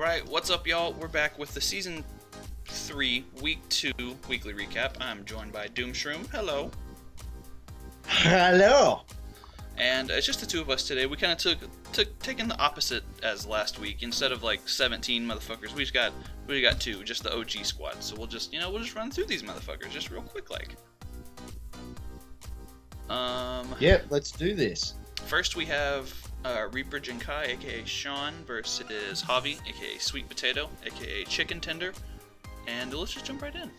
Alright, what's up y'all? We're back with the Season 3, Week 2 weekly recap. I'm joined by Doomshroom. Hello. Hello. And it's just the two of us today. We kind of taking the opposite as last week. Instead of like 17 motherfuckers, we got two, just the OG squad. So we'll just run through these motherfuckers just real quick like. Yep, let's do this. First we have ReaperJinkai, aka Sean, versus Javi, aka Sweet Potato, aka Chicken Tender. And let's just jump right in.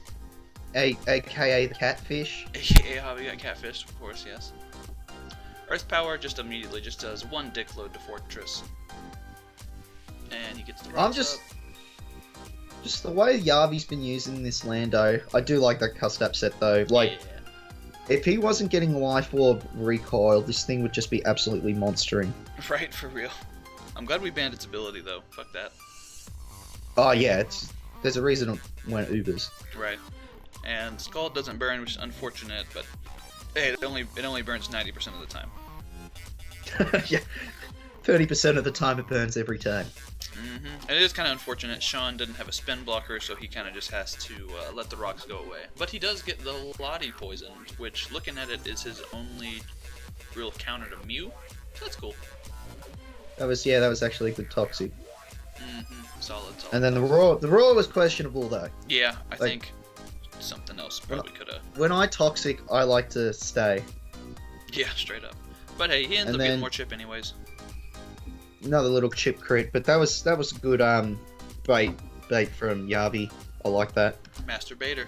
AKA the Catfish. AKA Javi got catfished, of course, yes. Earth Power just immediately just does one dick load to Fortress. And he gets the rocks up. Just the way Yavi's been using this Lando, I do like that custom set though. Like, yeah. If he wasn't getting Life Orb recoil, this thing would just be absolutely monstering. Right, for real. I'm glad we banned its ability though. Fuck that. Oh yeah, there's a reason it went Ubers. Right. And Skull doesn't burn, which is unfortunate, but hey, it only burns 90% of the time. Yeah, 30% of the time it burns every time. And it is kind of unfortunate. Sean didn't have a spin blocker, so he kind of just has to let the rocks go away. But he does get the Lottie poisoned, which, looking at it, is his only real counter to Mew. So that's cool. That was actually good toxic. Solid. And then the raw was questionable though. Yeah, I think something else probably could have. When I toxic, I like to stay. Yeah, straight up. But hey, he ends up getting more chip anyways. Another little chip crit, but that was good bait from Yavi. I like that. Masturbator.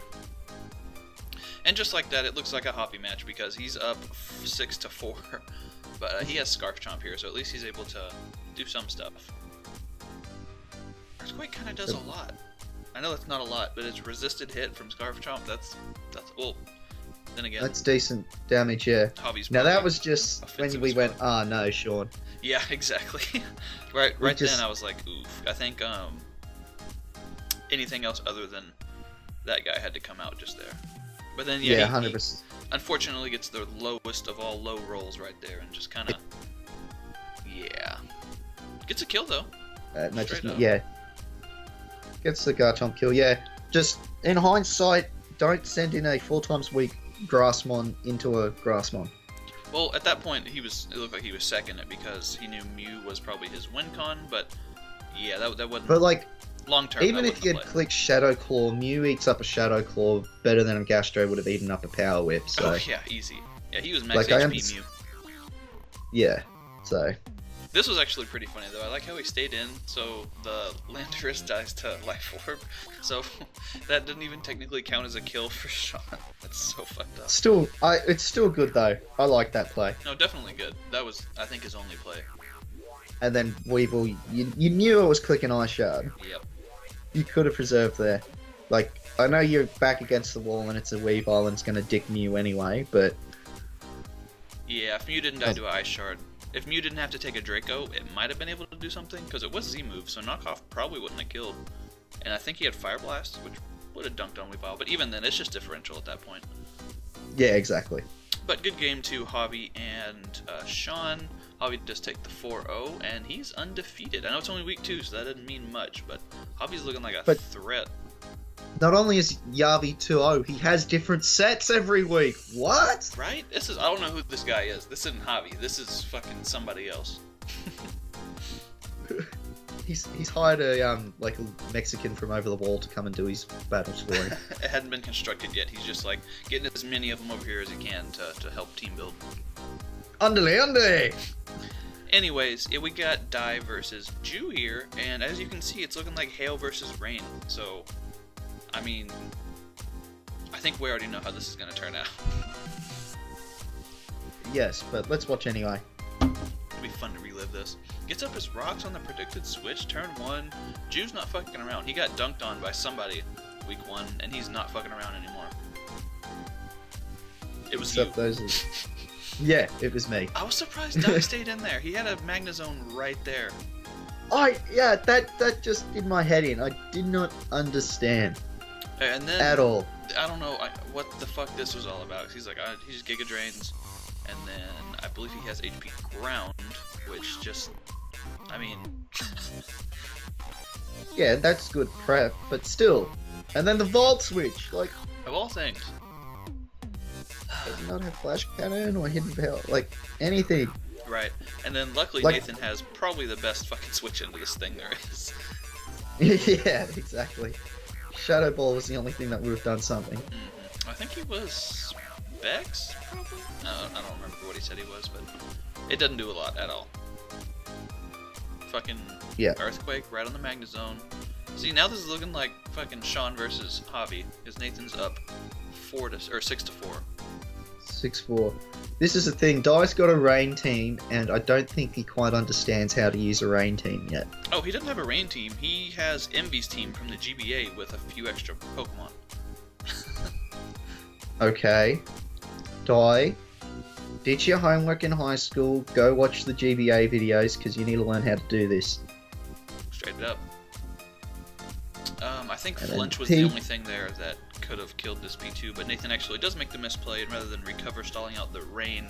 And just like that, it looks like a Hoppy match because he's up 6-4. But he has Scarf Chomp here, so at least he's able to do some stuff. Earthquake kind of does a lot. I know that's not a lot, but it's resisted hit from Scarf Chomp. That's well. Then again, that's decent damage, yeah. Hobby's now that was just when we went, ah, no, Sean. Yeah, exactly. right then I was like, oof. I think anything else other than that guy had to come out just there. But then yeah, 100%. He unfortunately gets the lowest of all low rolls right there, and just kind of gets a kill though. Gets the Garchomp kill. Yeah, just in hindsight, don't send in a 4x weak Grassmon into a Grassmon. Well, at that point, it looked like he was second it because he knew Mew was probably his win con, but yeah, that wasn't. But like, long term, even if you had clicked Shadow Claw, Mew eats up a Shadow Claw better than a Gastro would have eaten up a Power Whip. So. Oh yeah, easy. Yeah, he was max HP Mew. Yeah, so. This was actually pretty funny though. I like how he stayed in, so the Landorus dies to Life Orb. So that didn't even technically count as a kill for Sean. That's so fucked up. It's still good though. I like that play. No, definitely good. That was, I think, his only play. And then Weevil, you knew it was clicking Ice Shard. Yep. You could have preserved there. Like, I know you're back against the wall and it's a Weevil and it's gonna dick Mew anyway, but... Yeah, if Mew didn't die to an Ice Shard. If Mew didn't have to take a Draco, it might have been able to do something, because it was Z-move, so Knockoff probably wouldn't have killed. And I think he had Fire Blast, which would have dunked on Weavile, but even then, it's just differential at that point. Yeah, exactly. But good game to Javi and Sean. Javi does take the 4-0, and he's undefeated. I know it's only week 2, so that doesn't mean much, but Javi's looking like a threat. Not only is Yavi 2-0, he has different sets every week. What? Right? I don't know who this guy is. This isn't Javi. This is fucking somebody else. He's hired a like a Mexican from over the wall to come and do his battles for him. It hadn't been constructed yet. He's just like getting as many of them over here as he can to help team build. Underlay. Anyways, we got Dye versus Jew here, and as you can see, it's looking like Hail versus Rain. So, I mean, I think we already know how this is going to turn out. Yes, but let's watch anyway. It'll be fun to relive this. Gets up his rocks on the predicted switch, turn 1. Jew's not fucking around. He got dunked on by somebody week 1, and he's not fucking around anymore. It was Except you. Yeah, it was me. I was surprised Dye stayed in there. He had a Magnezone right there. That just did my head in. I did not understand. And then, at all. I don't know what the fuck this was all about. He's like, he just Giga Drains, and then I believe he has HP Ground, which just, I mean, Yeah, that's good prep, but still. And then the vault switch, like, Of all things. does he not have flash cannon or hidden power? Like, anything. Right. And then luckily Like- Nathan has probably the best fucking switch into this thing there is. Yeah, exactly. Shadow Ball was the only thing that would have done something. I think he was Vex, probably? I don't remember what he said he was, but it doesn't do a lot at all. Fucking Yeah. Earthquake right on the Magna Zone. See, now this is looking like fucking Sean versus Javi, because Nathan's up 6-4. 6-4. This is the thing, Dye's got a rain team, and I don't think he quite understands how to use a rain team yet. Oh, he doesn't have a rain team. He has Envy's team from the GBA with a few extra Pokemon. Okay. Dye, ditch your homework in high school, go watch the GBA videos, because you need to learn how to do this. Straight up. I think And then Flinch was P- the only thing there that could have killed this P2, but Nathan actually does make the misplay, and rather than recover stalling out the rain,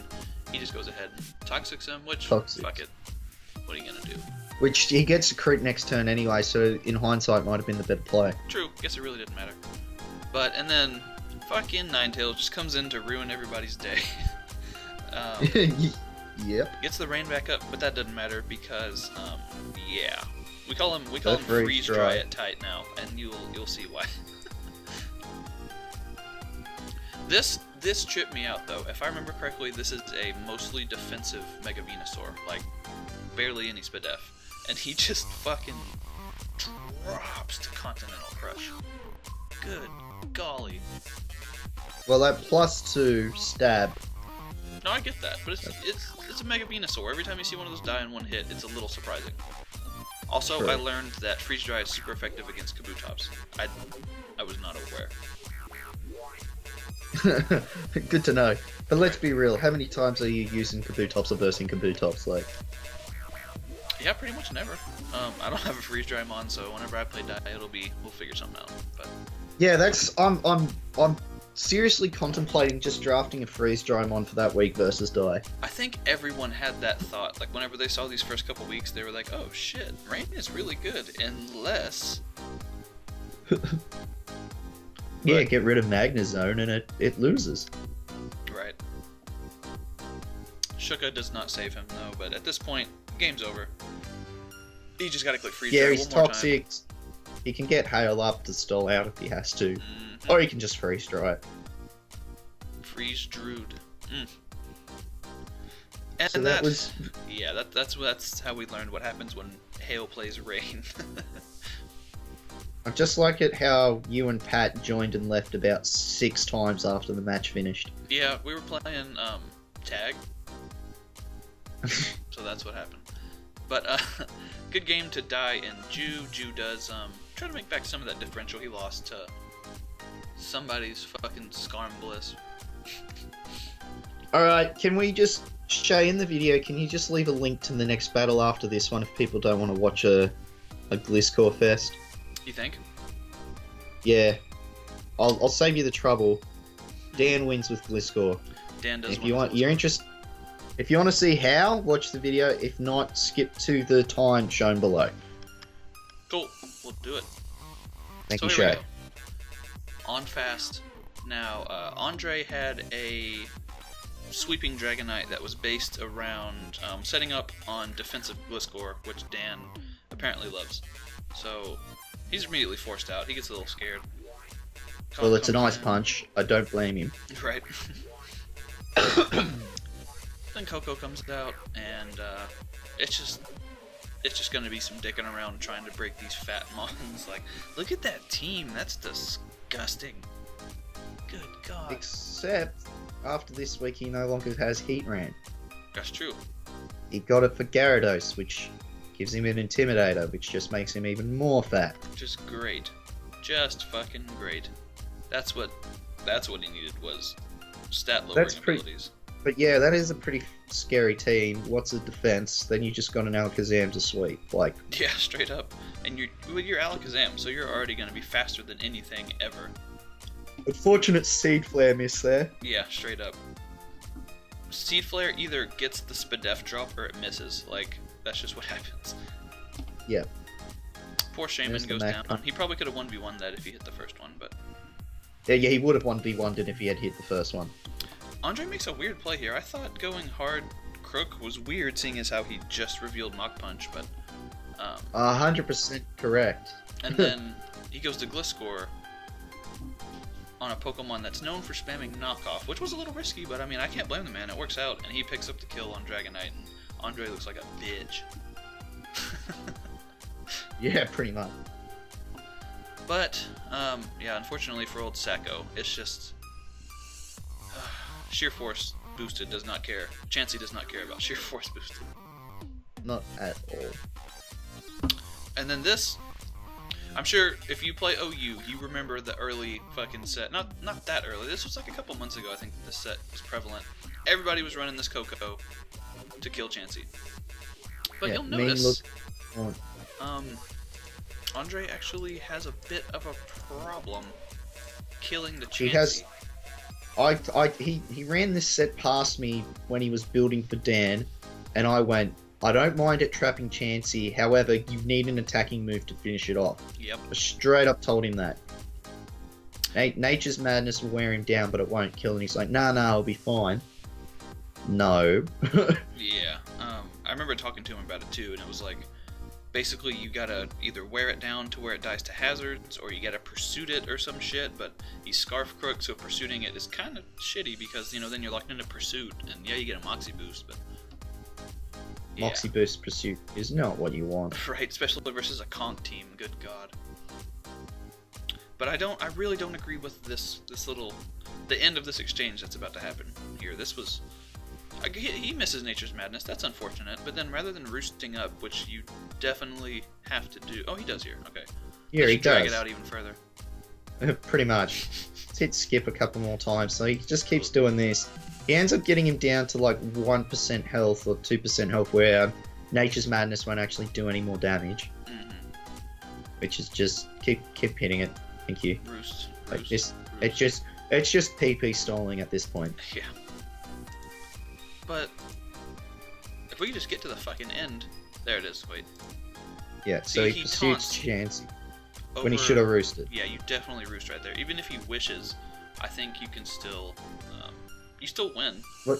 he just goes ahead and Toxics him, which, Toxics. fuck it. What are you gonna do? Which he gets a crit next turn anyway, so in hindsight might have been the better play. True, guess it really didn't matter. But, and then, fucking Ninetales just comes in to ruin everybody's day. Yep. Gets the rain back up, but that doesn't matter because, yeah. We call him That's very Freeze dry. DyeItTight now, and you'll see why. This tripped me out though. If I remember correctly, this is a mostly defensive Mega Venusaur, like barely any Spadef, and he just fucking drops to Continental Crush. Good golly. Well, that +2 stab. No, I get that, but it's a Mega Venusaur. Every time you see one of those die in one hit, it's a little surprising. Also, True. I learned that Freeze Dry is super effective against Kabutops. I was not aware. Good to know. But let's be real, how many times are you using Kabutops or versing Kabutops? Like, Yeah, pretty much never. I don't have a Freeze Dry mon, so whenever I play Die, we'll figure something out. But yeah, that's I'm seriously contemplating just drafting a Freeze Drymon for that week versus Die. I think everyone had that thought. Like whenever they saw these first couple weeks, they were like, "Oh shit, Rain is really good," unless. Yeah, get rid of Magnezone and it loses. Right. Shuka does not save him though, but at this point, game's over. He just gotta click Freeze Yeah, Dry he's one more time. toxic. He can get Hail up to stall out if he has to. Mhm. Or he can just freeze dry it. Freeze Druid. And So that was yeah, that's how we learned what happens when Hail plays Rain. I just like it how you and Pat joined and left about 6 times after the match finished. Yeah, we were playing tag, so that's what happened. But good game to Die and Jew. Jew does try to make back some of that differential he lost to somebody's fucking Scarm Bliss. Alright, can we just, Shay, in the video, can you just leave a link to the next battle after this one if people don't want to watch a Gliscor fest? You think? Yeah. I'll save you the trouble. Dan wins with Gliscor. Dan does. If you want to see how, watch the video. If not, skip to the time shown below. Cool. We'll do it. Thank So you, here we Shay. go. On fast. Now, Andre had a sweeping Dragonite that was based around setting up on defensive Gliscor, which Dan apparently loves. So he's immediately forced out. He gets a little scared. Well, it's an Comes ice in. punch. I don't blame him. Right. Then Coco comes out, and it's just gonna be some dicking around trying to break these fat mons. Like, look at that team. That's disgusting. Good God. Except, after this week, he no longer has Heatran. That's true. He got it for Gyarados, which gives him an Intimidator, which just makes him even more fat. Just great. Just fucking great. That's what he needed was stat lowering That's pretty- abilities. But yeah, that is a pretty scary team. Lots of defense. Then you just got an Alakazam to sweep. Like, Yeah, straight up. And you're Alakazam, so you're already gonna be faster than anything ever. unfortunate Seed Flare miss there. Yeah, straight up. Seed Flare either gets the Spadef drop or it misses. Like, that's just what happens. Yeah. Poor Shaman goes down. He probably could have 1v1 that if he hit the first one, but... Yeah, he would have 1v1'd it if he had hit the first one. Andre makes a weird play here. I thought going hard Crook was weird, seeing as how he just revealed Mach Punch, but... 100% correct. And then he goes to Gliscor on a Pokemon that's known for spamming knockoff, which was a little risky, but I mean, I can't blame the man. It works out, and he picks up the kill on Dragonite, and Andre looks like a bitch. Yeah, pretty much. But, yeah, unfortunately for old Sacco, it's just... Sheer Force boosted does not care. Chansey does not care about Sheer Force boosted. Not at all. And then this... I'm sure if you play OU, you remember the early fucking set. Not that early. This was like a couple months ago, I think this set was prevalent. Everybody was running this Coco to kill Chansey. But you'll notice... Andre actually has a bit of a problem killing the Chansey. He ran this set past me when he was building for Dan, and I went, I don't mind it trapping Chansey, however, you need an attacking move to finish it off. Yep. I straight up told him that. Nature's Madness will wear him down, but it won't kill him. He's like, nah, I'll be fine. No. Yeah. I remember talking to him about it too, and it was like, basically you gotta either wear it down to where it dies to hazards, or you gotta pursuit it or some shit, but he's Scarf Crook, so pursuing it is kind of shitty because, you know, then you're locked into pursuit, and yeah, you get a Moxie boost, but... Yeah. Moxie boost pursuit is not what you want. Right, especially versus a Conk team, good god. But I really don't agree with this little... the end of this exchange that's about to happen here. This was... he misses Nature's Madness, that's unfortunate, but then rather than roosting up, which you definitely have to do... Oh, he does here, okay. Yeah, he does. Drag it out even further. Pretty much. Let's hit skip a couple more times, so he just keeps doing this. He ends up getting him down to like 1% health or 2% health, where Nature's Madness won't actually do any more damage. Mm-hmm. Which is just keep hitting it. Thank you. Roost. Like this, it's just PP stalling at this point. Yeah. But if we just get to the fucking end, there it is. Wait. Yeah. So he pursues Chance when he should have roosted. Yeah, you definitely roost right there. Even if he wishes, I think you can still. You still win. What?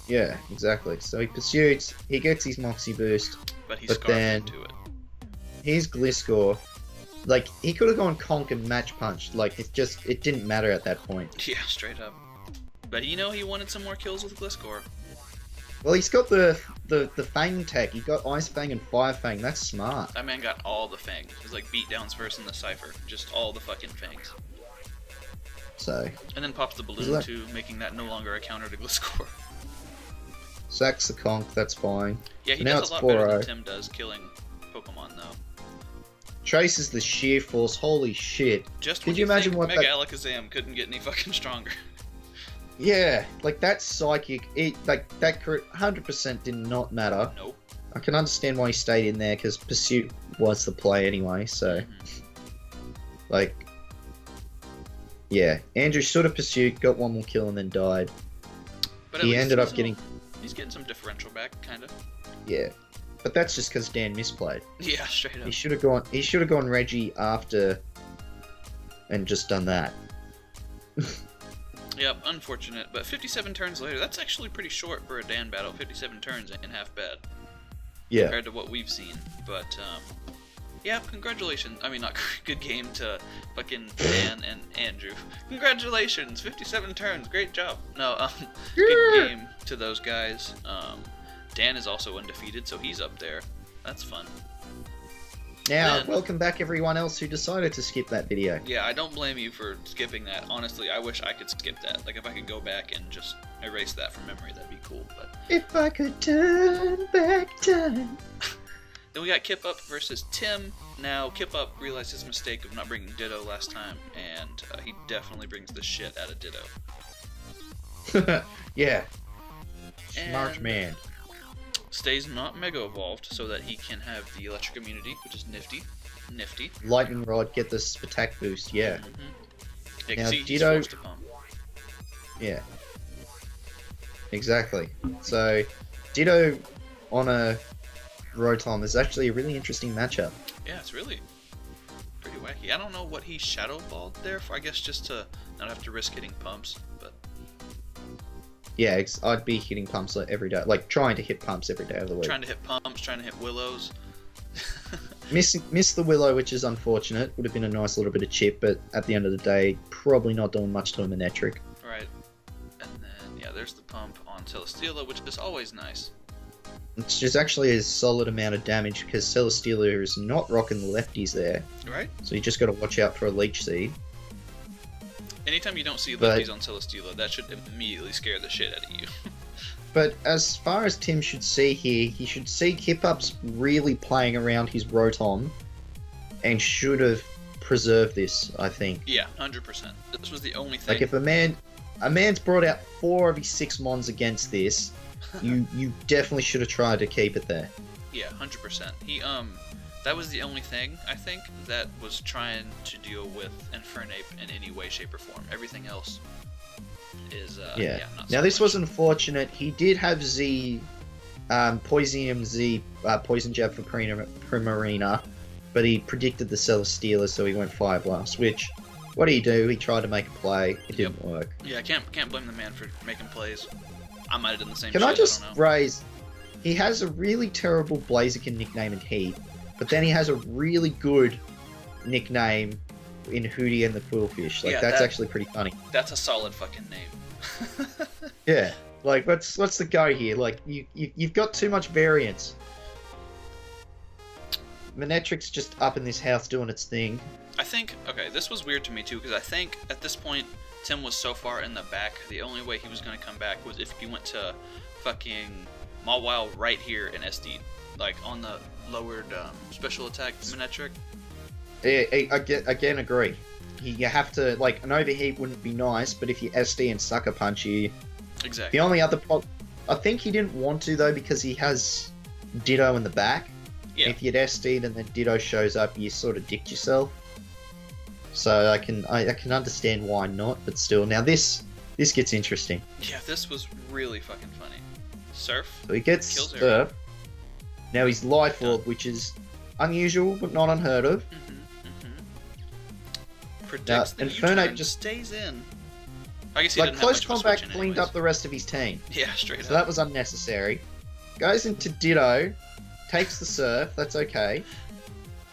Yeah, exactly. So he pursues. He gets his Moxie boost. But he's scarfed into it. Here's Gliscor. Like, he could have gone Conk and Match Punch. Like, it didn't matter at that point. Yeah, straight up. But you know, he wanted some more kills with Gliscor. Well, he's got the Fang tech. He got Ice Fang and Fire Fang. That's smart. That man got all the fangs. It was like beatdowns first in the Cypher. Just all the fucking fangs. So. And then pops the balloon too, making that no longer a counter to Gliscor. Sacks the Conk, that's fine. Yeah, he now does a lot better than Tim does killing Pokemon though. Traces the sheer force, holy shit. Just when you imagine what Mega Alakazam couldn't get any fucking stronger. Yeah, like that psychic, that 100% did not matter. Nope. I can understand why he stayed in there, because Pursuit was the play anyway, so... Like... Yeah, Andrew should have Pursuit, got one more kill and then died. But he ended up getting... He's getting some differential back, kinda. Yeah. But that's just because Dan misplayed. Yeah, straight up. He should have gone Reggie after... and just done that. Yep, unfortunate, but 57 turns later, that's actually pretty short for a Dan battle. 57 turns ain't half bad. Yeah. Compared to what we've seen, but, yeah, congratulations. I mean, not good game to fucking Dan and Andrew. Congratulations, 57 turns, great job. No, good game to those guys. Dan is also undefeated, so he's up there. That's fun. Now, welcome back everyone else who decided to skip that video. Yeah, I don't blame you for skipping that. Honestly, I wish I could skip that. Like, if I could go back and just erase that from memory, that'd be cool. But if I could turn back time. Then we got KipUp versus Tim. Now, KipUp realized his mistake of not bringing Ditto last time, and he definitely brings the shit out of Ditto. Yeah. Smart man. Stays not Mega Evolved so that he can have the Electric Immunity, which is nifty. Nifty. Lightning Rod, get the attack boost, yeah. Yeah, now, see, he's forced to pump. Yeah. Exactly. So, Ditto on a Rotom is actually a really interesting matchup. Yeah, it's really. wacky. I don't know what he shadow balled there for. I guess just to not have to risk hitting pumps, but Yeah, I'd be hitting pumps like every day, like trying to hit pumps every day of the week. trying to hit pumps, trying to hit willows. Miss the willow, which is unfortunate. Would have been a nice little bit of chip, but at the end of the day, probably not doing much to a Manectric. Right. And then, yeah, there's the pump on Celesteela, which is always nice. It's just actually a solid amount of damage because Celesteela is not rocking the lefties there. Right. So you just got to watch out for a Leech Seed. Anytime you don't see lefties on Celesteela, that should immediately scare the shit out of you. But as far as Tim should see here, he should see KipUp's really playing around his Rotom and should have preserved this, I think. Yeah, 100%. This was the only thing. Like if a man's brought out 4 of his 6 Mons against this, you definitely should have tried to keep it there. Yeah, 100%. He that was the only thing I think that was trying to deal with Infernape in any way, shape, or form. Everything else is yeah. not Now so this much. was unfortunate. He did have Z, Poisium Z, Poison Jab for Primarina, but he predicted the Celesteela, so he went Fire Blast. Which, what did he do? He tried to make a play. It didn't work. Yeah, I can't blame the man for making plays. I might have done the same. Can shit, I just don't know. raise? He has a really terrible Blaziken nickname in Heat, but then he has a really good nickname in Hootie and the Quillfish. Like Yeah, that's that- actually pretty funny. That's a solid fucking name. Yeah, like what's the go here? Like you've got too much variance. Manectric's just up in this house doing its thing. I think, okay, this was weird to me too, because I think at this point, Tim was so far in the back, the only way he was going to come back was if he went to fucking Mawile right here in SD, like on the lowered special attack Manectric. Again, agree. You have to, like, an overheat wouldn't be nice, but if you SD and Sucker Punch, you... Exactly. The only other I think he didn't want to, though, because he has Ditto in the back. Yeah. If you'd SD'd and then Ditto shows up, you sort of dicked yourself. So I can understand why not, but still. Now this gets interesting. Yeah, this was really fucking funny. Surf. So he gets Kills Surf. Now he's Life Orb, which is unusual, but not unheard of. Predicts the Infernape U-turn, just stays in. I guess he like didn't close have much combat of a switch in cleaned anyways. up the rest of his team. Yeah, straight So up. that was unnecessary. Goes into Ditto, takes the Surf, that's okay.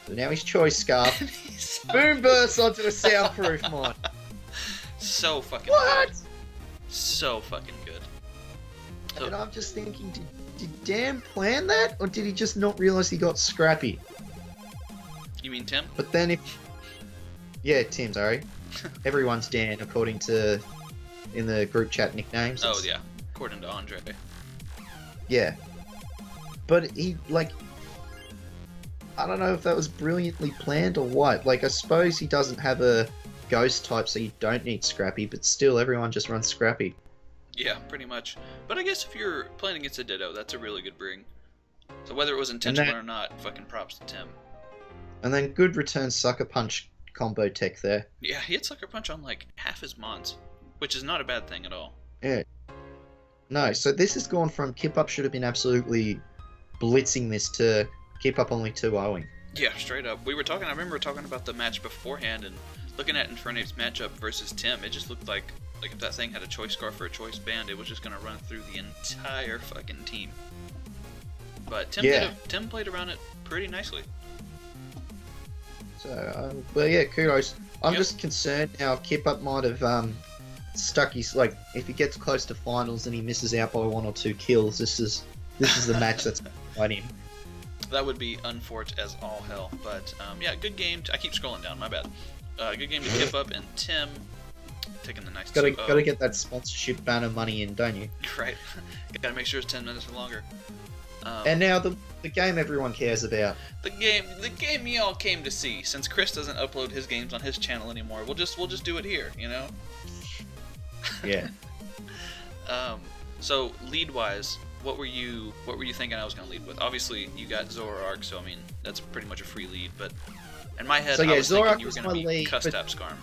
So now he's Choice Scarf. Boom bursts onto a soundproof mod. So fucking What? good. So fucking good. So, And I'm just thinking, did Dan plan that? Or did he just not realise he got Scrappy? you mean Tim? But then if... Yeah, Tim, sorry. Everyone's Dan, according to... in the group chat nicknames. Oh yeah, according to Andre. Yeah. But he, like... I don't know if that was brilliantly planned or what. Like, I suppose he doesn't have a ghost type, so you don't need Scrappy, but still, everyone just runs Scrappy. Yeah, pretty much. But I guess if you're playing against a Ditto, that's a really good bring. So whether it was intentional or not, fucking props to Tim. And then good return Sucker Punch combo tech there. Yeah, he had Sucker Punch on like half his mons, which is not a bad thing at all. Yeah. No, so this has gone from KipUp should have been absolutely blitzing this to KipUp only 2-0ing. Yeah, straight up. I remember talking about the match beforehand and looking at Infernape's matchup versus Tim, it just looked like if that thing had a choice scarf or a choice band, it was just gonna run through the entire fucking team. But Tim played around it pretty nicely. So, but yeah, kudos. I'm Yep. just concerned now KipUp might have stuck his, like, if he gets close to finals and he misses out by 1 or 2 kills, this is the match that's fight him. That would be unfortunate as all hell. But yeah, good game. I keep scrolling down. My bad. Good game to KipUp and Tim taking the nice 2-0. Gotta get that sponsorship banner money in, don't you? Right. Gotta make sure it's 10 minutes or longer. And now the game everyone cares about. The game y'all came to see. Since Chris doesn't upload his games on his channel anymore, we'll just do it here. You know. Yeah. So lead wise, what were you thinking I was gonna lead with? Obviously, you got Zoroark, so I mean that's pretty much a free lead. But in my head, So, yeah, I was Zoroark thinking you were was gonna my be lead, but- Custap Scarm.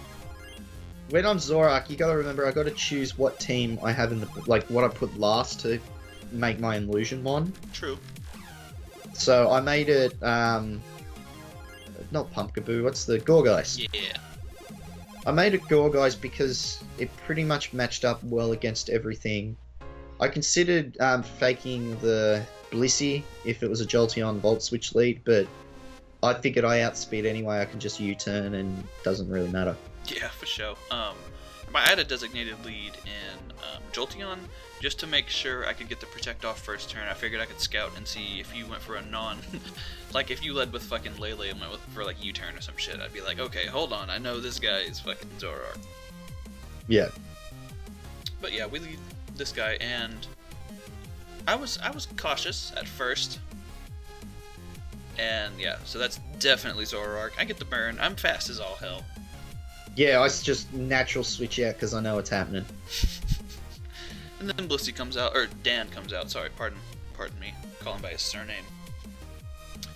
When I'm Zorak, you gotta remember I gotta choose what team I have in the, like, what I put last to make my Illusion Mon. True. So I made it not Pumpkaboo, what's the Gorgeist? Yeah. I made it Gorgeist because it pretty much matched up well against everything. I considered faking the Blissey if it was a Jolteon Volt Switch lead, but I figured I outspeed anyway, I can just U-turn and it doesn't really matter. Yeah, for sure. I had a designated lead in Jolteon just to make sure I could get the Protect off first turn. I figured I could scout and see if you went for a non... like, if you led with fucking Lele and went for, like, U-turn or some shit, I'd be like, okay, hold on, I know this guy is fucking Zoroark. Yeah. But yeah, we lead this guy, and I was cautious at first. And yeah, so that's definitely Zoroark. I get the burn. I'm fast as all hell. Yeah, I just natural switch out because I know what's happening. And then Blissey comes out, or Dan comes out, sorry, pardon me, call him by his surname.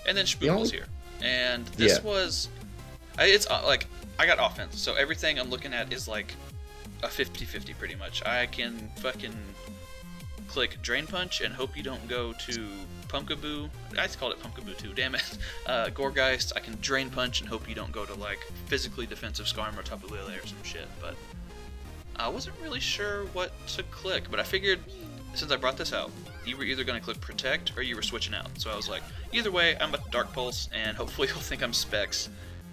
And then Spookle's here. And this was, it's like, I got offense, so everything I'm looking at is like a 50-50 pretty much. I can fucking click Drain Punch and hope you don't go to Pumpkaboo. I called it Pumpkaboo too, damn it. Gorgeist, I can Drain Punch and hope you don't go to like physically defensive Skarm or Tapu Lele or some shit, but I wasn't really sure what to click, but I figured since I brought this out, you were either going to click Protect or you were switching out. So I was like, either way, I'm about to Dark Pulse and hopefully you'll think I'm Specs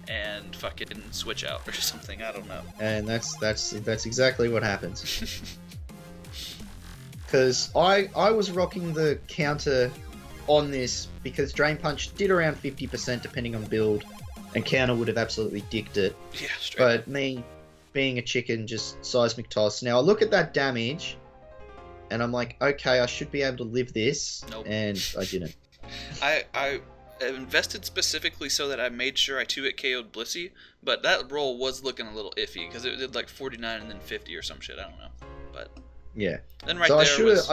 and fucking switch out or something, I don't know. And that's exactly what happens. Because I was rocking the counter on this because Drain Punch did around 50% depending on build, and counter would have absolutely dicked it. Yeah, straight. But me, being a chicken, just Seismic Toss. Now I look at that damage, and I'm like, okay, I should be able to live this, nope. And I didn't. I invested specifically so that I made sure I 2-hit KO'd Blissey, but that roll was looking a little iffy because it did like 49 and then 50 or some shit, I don't know. But yeah. Then right so there was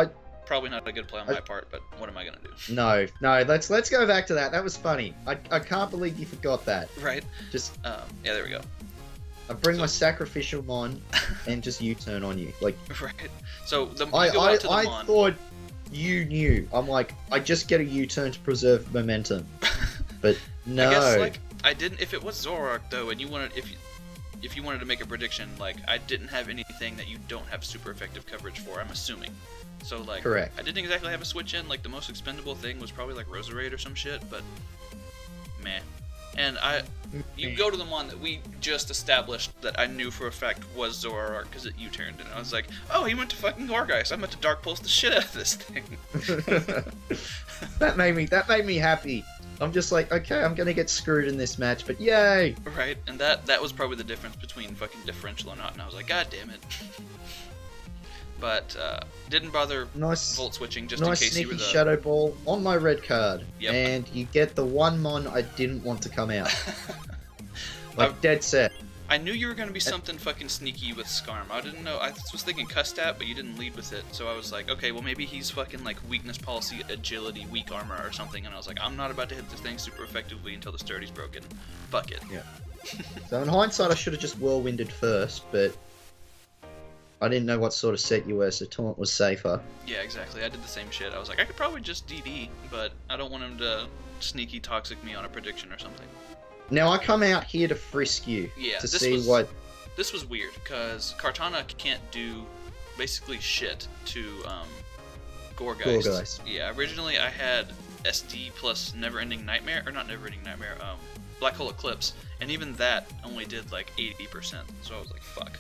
probably not a good play on my part, but what am I gonna do? No, let's go back to that. That was funny. I can't believe you forgot that. Right. Just yeah, there we go. I bring my sacrificial mon and just U-turn on you, like. Right. So I mon. thought you knew. I'm like, I just get a U-turn to preserve momentum, but no. I guess like I didn't. If it was Zoroark though, and you wanted if you wanted to make a prediction, like I didn't have anything that you don't have super effective coverage for. I'm assuming. So like, correct. I didn't exactly have a switch in. Like the most expendable thing was probably like Roserade or some shit, but meh. And you go to the mon that we just established that I knew for a fact was Zoroark because it U-turned, and I was like, oh, he went to fucking Gorgeist. I'm about to Dark Pulse the shit out of this thing. that made me happy. I'm just like, okay, I'm gonna get screwed in this match, but yay! Right, and that was probably the difference between fucking differential or not, and I was like, god damn it. But didn't bother volt switching just in case you were the... Nice sneaky Shadow Ball on my red card. Yep. And you get the one mon I didn't want to come out. Like, dead set. I knew you were going to be something fucking sneaky with Skarm. I didn't know. I was thinking Custat, but you didn't lead with it. So I was like, okay, well maybe he's fucking like weakness policy, agility, weak armor or something. And I was like, I'm not about to hit this thing super effectively until the sturdy's broken. Fuck it. Yeah. So in hindsight, I should have just whirlwinded first, but I didn't know what sort of set you were, so Taunt was safer. Yeah, exactly. I did the same shit. I was like, I could probably just DD, but I don't want him to sneaky toxic me on a prediction or something. Now I come out here to frisk you to see what... This was weird, because Kartana can't do basically shit to Gorgeist. Yeah, originally I had SD plus Never-Ending Nightmare, or not Never-Ending Nightmare, Black Hole Eclipse, and even that only did like 80%, so I was like, fuck.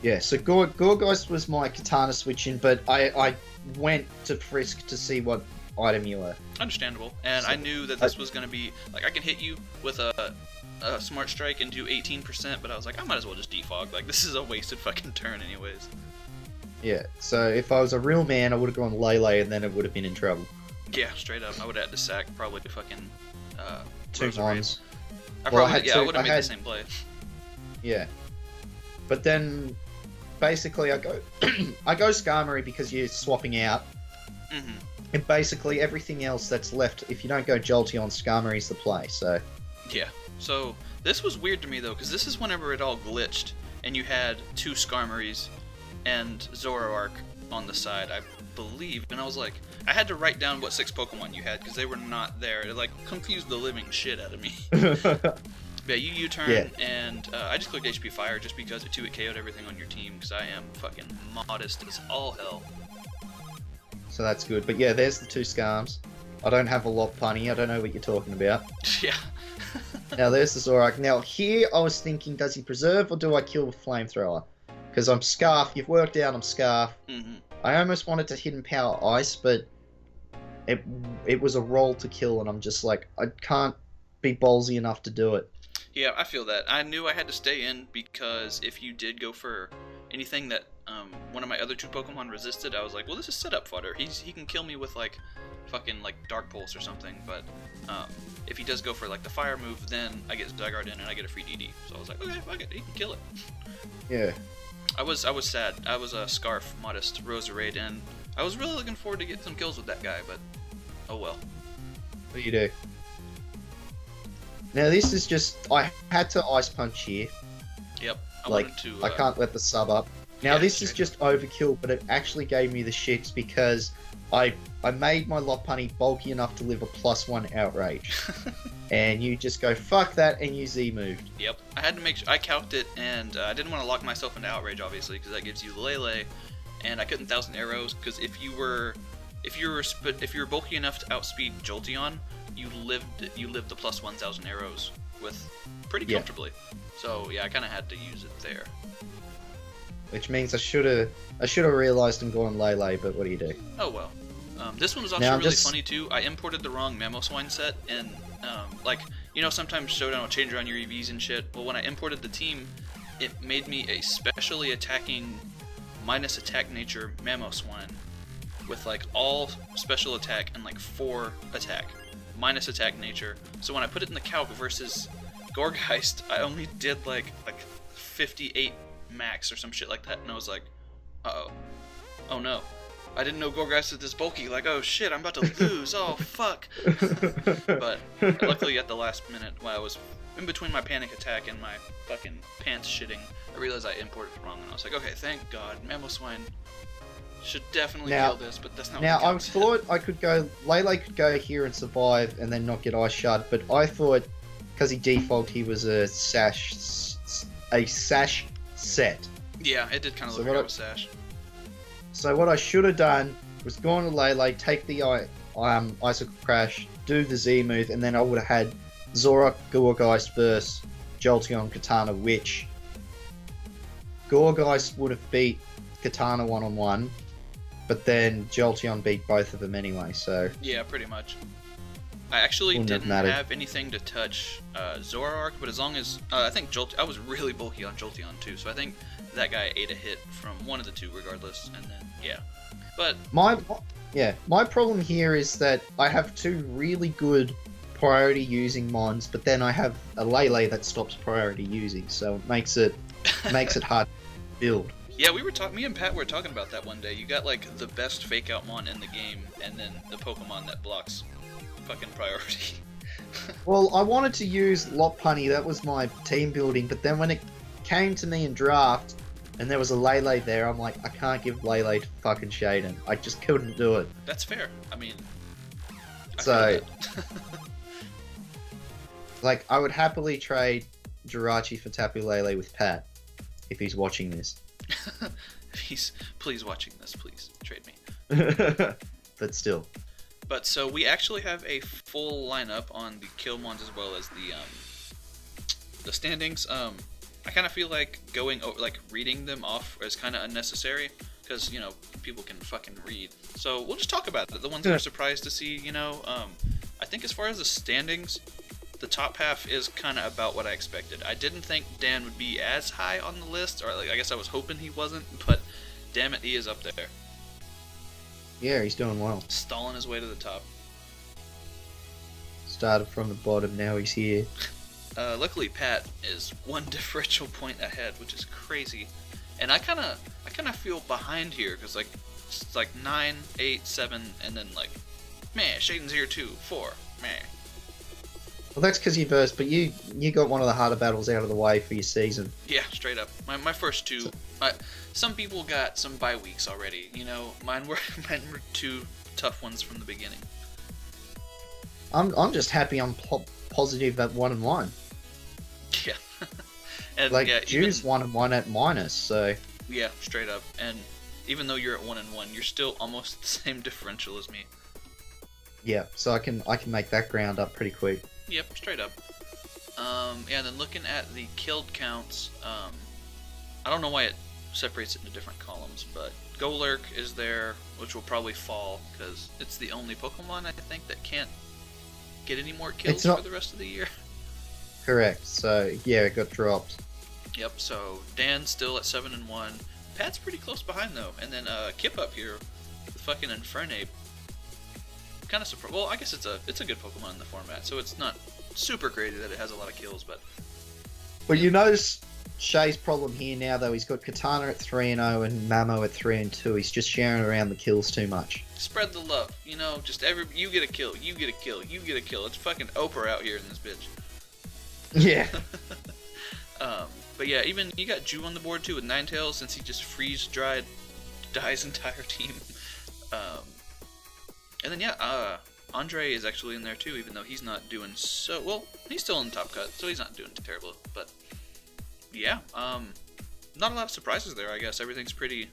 Yeah, so Gorgeist was my katana switching, but I went to frisk to see what item you were. Understandable, and I knew that this was going to be, like, I can hit you with a Smart Strike and do 18%, but I was like, I might as well just defog, like, this is a wasted fucking turn anyways. Yeah, so if I was a real man, I would have gone Lele, and then it would have been in trouble. Yeah, straight up, I would have had to sack probably the fucking two times. I would have made the same play. Yeah. But then, basically, I go Skarmory because you're swapping out. Mm-hmm. And basically everything else that's left, if you don't go Jolteon, Skarmory's the play, so... Yeah. So, this was weird to me, though, because this is whenever it all glitched, and you had two Skarmories and Zoroark on the side, I believe, and I was like, I had to write down what 6 Pokemon you had because they were not there. It like confused the living shit out of me. Yeah, you U-turn, and I just clicked HP Fire just because it 2-hit KO'd everything on your team because I am fucking modest as all hell. So that's good. But yeah, there's the 2 Scarms. I don't have a Lopunny. I don't know what you're talking about. Yeah. Now there's the Zoroark. Now here I was thinking, does he preserve or do I kill with Flamethrower? Because I'm Scarf. You've worked out I'm Scarf. Mm-hmm. I almost wanted to Hidden Power Ice, but it was a roll to kill, and I'm just like, I can't be ballsy enough to do it. Yeah, I feel that. I knew I had to stay in because if you did go for anything that one of my other 2 Pokemon resisted, I was like, well, this is setup fodder. He can kill me with like fucking like Dark Pulse or something, but if he does go for like the fire move, then I get Zygarde in and I get a free DD. So I was like, okay, fuck it, he can kill it. Yeah. I was sad. I was a Scarf, modest, Roserade, and I was really looking forward to getting some kills with that guy, but oh well. What do you do? Now this is just, I had to Ice Punch here. Yep. I can't let the sub up. Now this is just overkill, but it actually gave me the shits because I made my Lopunny bulky enough to live a +1 outrage. And you just go, fuck that, and you Z-moved. Yep. I had to make sure, I calced it, and I didn't want to lock myself into outrage, obviously, because that gives you the Lele, and I couldn't 1,000 arrows, because if you were bulky enough to outspeed Jolteon, you lived the +1,000 arrows with pretty comfortably. So yeah, I kind of had to use it there. Which means I should have realized and gone Lele, but what do you do? Oh well. This one was also really funny too. I imported the wrong Mamoswine set, and like, you know, sometimes Showdown will change around your EVs and shit. Well, when I imported the team, it made me a specially attacking minus attack nature Mamoswine with like all special attack and like 4 attack minus attack nature. So when I put it in the calc versus Gorgeist, I only did like 58 max or some shit like that, and I was like, uh-oh. Oh no. I didn't know Gorgeist is this bulky, like, oh shit, I'm about to lose, oh fuck. But luckily at the last minute, while I was in between my panic attack and my fucking pants shitting, I realized I imported it wrong, and I was like, okay, thank God, Mamoswine should definitely kill this, but that's not what I thought I could go, Lele could go here and survive and then not get Ice Shard, but I thought, because he default, he was a sash set. Yeah, it did kind of look like it was Sash. So what I should have done was gone to Lele, take the Icicle Crash, do the Z move, and then I would have had Zoroark, Gorgeist versus Jolteon, Katana, which Gorgeist would have beat Katana 1-on-1, but then Jolteon beat both of them anyway, so... Yeah, pretty much. I actually didn't have anything to touch Zoroark, but as long as... I think I was really bulky on Jolteon too, so I think that guy ate a hit from one of the 2 regardless, and then, yeah. But... My problem here is that I have 2 really good priority using mons, but then I have a Lele that stops priority using, so it makes it hard to build. Yeah, me and Pat were talking about that one day. You got like the best fake out mon in the game, and then the Pokemon that blocks fucking priority. Well, I wanted to use Lopunny, that was my team building, but then when it came to me in draft, and there was a Lele there, I'm like, I can't give Lele to fucking Shaden. I just couldn't do it. That's fair. I mean... like, I would happily trade Jirachi for Tapu Lele with Pat, if he's watching this. If he's please watching this, please trade me. But still. But so we actually have a full lineup on the kill mons as well as the standings. I kind of feel like reading them off is kind of unnecessary because, you know, people can fucking read. So we'll just talk about it. The ones that are surprised to see, you know, I think as far as the standings, the top half is kind of about what I expected. I didn't think Dan would be as high on the list, or like I guess I was hoping he wasn't, but damn it, he is up there. Yeah, he's doing well. Stalling his way to the top. Started from the bottom, now he's here. Luckily, Pat is 1 differential point ahead, which is crazy. And I kind of feel behind here because like it's like 9, 8, 7, and then like, man, Shaden's here too. 4, man. Well, that's because you versed, but you got one of the harder battles out of the way for your season. Yeah, straight up. My first 2 Some people got some bye weeks already. You know, mine were 2 tough ones from the beginning. I'm just happy I'm positive at 1-1. Yeah. And Like, yeah, Drew's 1-1 at minus, so... Yeah, straight up. And even though you're at 1-1, you're still almost the same differential as me. Yeah, so I can make that ground up pretty quick. Yep, straight up. Yeah, and then looking at the killed counts, I don't know why it separates it into different columns, but Golurk is there, which will probably fall, because it's the only Pokemon, I think, that can't get any more kills for the rest of the year. Correct, so yeah, it got dropped. Yep, so Dan's still at 7-1. Pat's pretty close behind, though, and then KipUp here, the fucking Infernape. Kind of surprised. Well, I guess it's a good Pokemon in the format, so it's not super crazy that it has a lot of kills, but... Well, you notice Shay's problem here now, though. He's got Katana at 3-0 and Mamo at 3-2. He's just sharing around the kills too much. Spread the love, you know, just you get a kill, you get a kill, you get a kill. It's fucking Oprah out here in this bitch. Yeah. But yeah, even you got Jew on the board too with Ninetales, since he just freeze-dried Dye's entire team. And then yeah, Andre is actually in there too, even though he's not doing so well. He's still in the top cut, so he's not doing terrible. But yeah, not a lot of surprises there. I guess everything's pretty.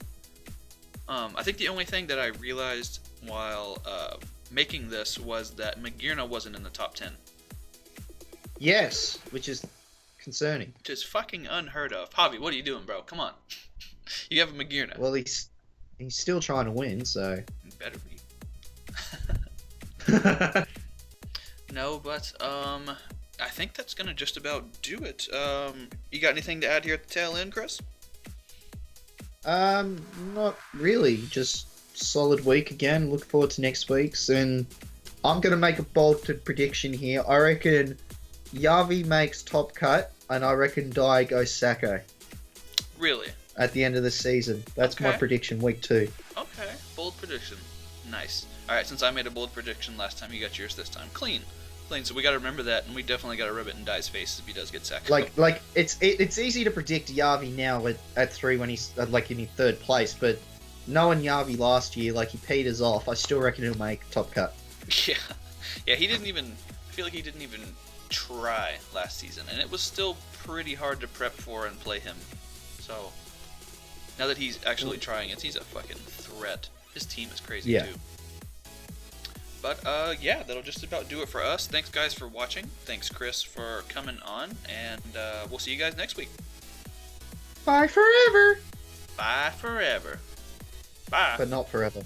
I think the only thing that I realized while making this was that Magearna wasn't in the top 10. Yes, which is concerning. Which is fucking unheard of. Javi, what are you doing, bro? Come on. You have a Magearna. Well, he's still trying to win, so. You better be. No, but I think that's gonna just about do it. You got anything to add here at the tail end, Chris? Not really. Just solid week again. Look forward to next week's, and I'm gonna make a bold prediction here. I reckon Yavi makes top cut, and I reckon Dye goes Sacco. Really? At the end of the season. That's my prediction, week 2. Okay, bold prediction. Nice. Alright, since I made a bold prediction last time, you got yours this time. Clean. So we gotta remember that, and we definitely gotta rub it in Dye's face if he does get sacked. Like it's easy to predict Yavi now at 3 when he's like in 3rd place, but knowing Yavi last year, like he peters off, I still reckon he'll make top cut. Yeah, he didn't even, I feel like he didn't even try last season, and it was still pretty hard to prep for and play him. So, now that he's actually trying it, he's a fucking threat. His team is crazy too. But yeah, that'll just about do it for us. Thanks guys for watching. Thanks Chris for coming on, and we'll see you guys next week. Bye forever. Bye forever. Bye. But not forever.